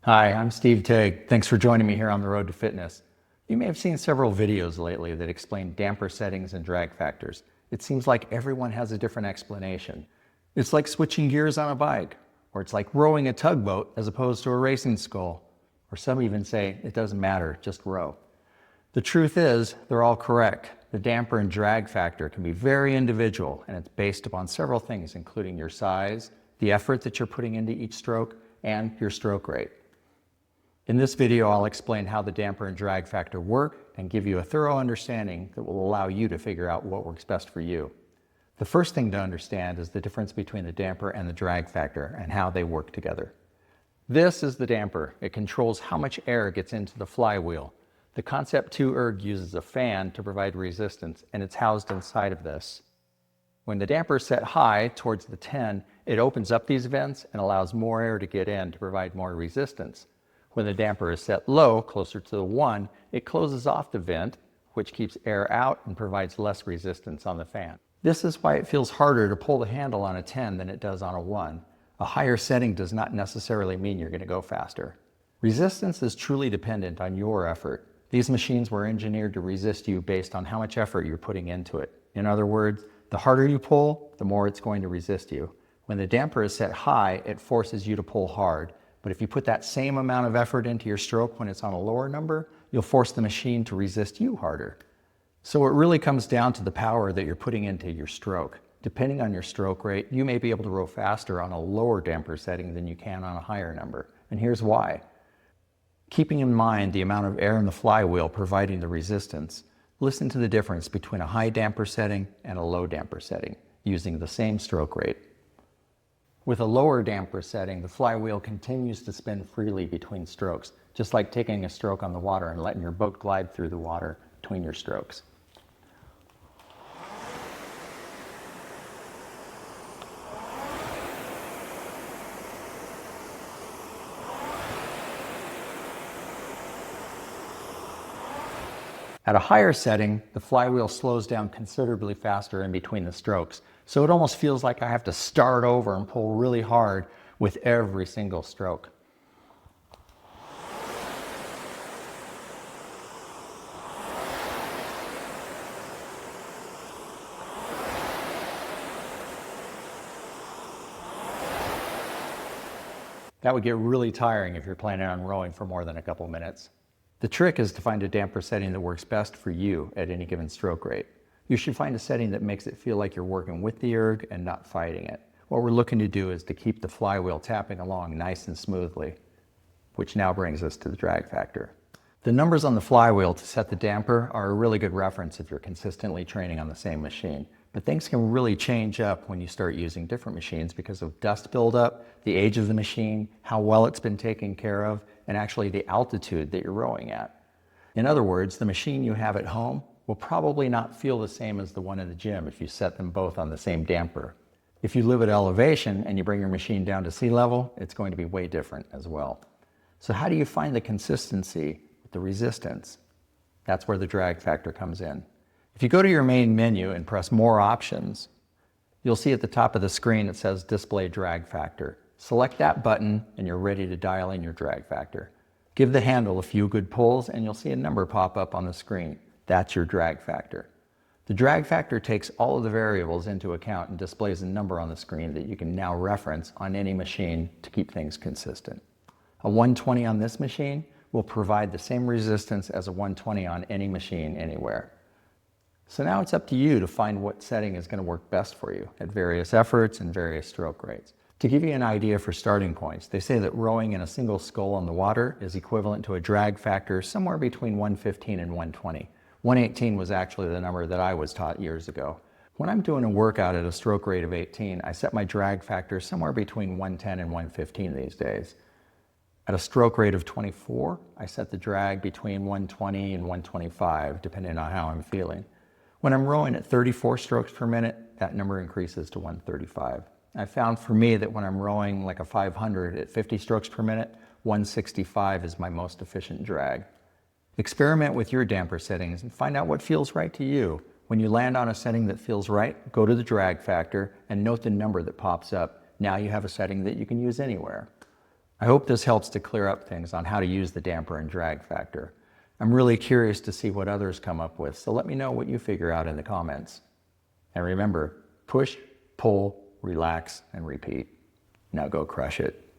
Hi, I'm Steve Tague. Thanks for joining me here on the road to fitness. You may have seen several videos lately that explain damper settings and drag factors. It seems like everyone has a different explanation. It's like switching gears on a bike, or it's like rowing a tugboat as opposed to a racing scull, or some even say it doesn't matter, just row. The truth is, they're all correct. The damper and drag factor can be very individual, and it's based upon several things, including your size, the effort that you're putting into each stroke, and your stroke rate. In this video, I'll explain how the damper and drag factor work and give you a thorough understanding that will allow you to figure out what works best for you. The first thing to understand is the difference between the damper and the drag factor and how they work together. This is the damper. It controls how much air gets into the flywheel. The Concept2 erg uses a fan to provide resistance, and it's housed inside of this. When the damper is set high towards the 10, it opens up these vents and allows more air to get in to provide more resistance. When the damper is set low, closer to the 1, it closes off the vent, which keeps air out and provides less resistance on the fan. This is why it feels harder to pull the handle on a 10 than it does on a 1. A higher setting does not necessarily mean you're going to go faster. Resistance is truly dependent on your effort. These machines were engineered to resist you based on how much effort you're putting into it. In other words, the harder you pull, the more it's going to resist you. When the damper is set high, it forces you to pull hard. But if you put that same amount of effort into your stroke when it's on a lower number, you'll force the machine to resist you harder. So it really comes down to the power that you're putting into your stroke. Depending on your stroke rate, you may be able to row faster on a lower damper setting than you can on a higher number. And here's why. Keeping in mind the amount of air in the flywheel providing the resistance, listen to the difference between a high damper setting and a low damper setting using the same stroke rate. With a lower damper setting, the flywheel continues to spin freely between strokes, just like taking a stroke on the water and letting your boat glide through the water between your strokes. At a higher setting, the flywheel slows down considerably faster in between the strokes, so it almost feels like I have to start over and pull really hard with every single stroke. That would get really tiring if you're planning on rowing for more than a couple minutes. The trick is to find a damper setting that works best for you at any given stroke rate. You should find a setting that makes it feel like you're working with the erg and not fighting it. What we're looking to do is to keep the flywheel tapping along nice and smoothly, which now brings us to the drag factor. The numbers on the flywheel to set the damper are a really good reference if you're consistently training on the same machine. But things can really change up when you start using different machines because of dust buildup, the age of the machine, how well it's been taken care of, and actually the altitude that you're rowing at. In other words, the machine you have at home will probably not feel the same as the one in the gym if you set them both on the same damper. If you live at elevation and you bring your machine down to sea level, it's going to be way different as well. So how do you find the consistency with the resistance? That's where the drag factor comes in. If you go to your main menu and press More Options, you'll see at the top of the screen it says Display Drag Factor. Select that button and you're ready to dial in your drag factor. Give the handle a few good pulls and you'll see a number pop up on the screen. That's your drag factor. The drag factor takes all of the variables into account and displays a number on the screen that you can now reference on any machine to keep things consistent. A 120 on this machine will provide the same resistance as a 120 on any machine anywhere. So now it's up to you to find what setting is going to work best for you at various efforts and various stroke rates. To give you an idea for starting points, they say that rowing in a single scull on the water is equivalent to a drag factor somewhere between 115 and 120. 118 was actually the number that I was taught years ago. When I'm doing a workout at a stroke rate of 18, I set my drag factor somewhere between 110 and 115 these days. At a stroke rate of 24, I set the drag between 120 and 125, depending on how I'm feeling. When I'm rowing at 34 strokes per minute, that number increases to 135. I found for me that when I'm rowing like a 500 at 50 strokes per minute, 165 is my most efficient drag. Experiment with your damper settings and find out what feels right to you. When you land on a setting that feels right, go to the drag factor and note the number that pops up. Now you have a setting that you can use anywhere. I hope this helps to clear up things on how to use the damper and drag factor. I'm really curious to see what others come up with, so let me know what you figure out in the comments. And remember, push, pull, relax, and repeat. Now go crush it.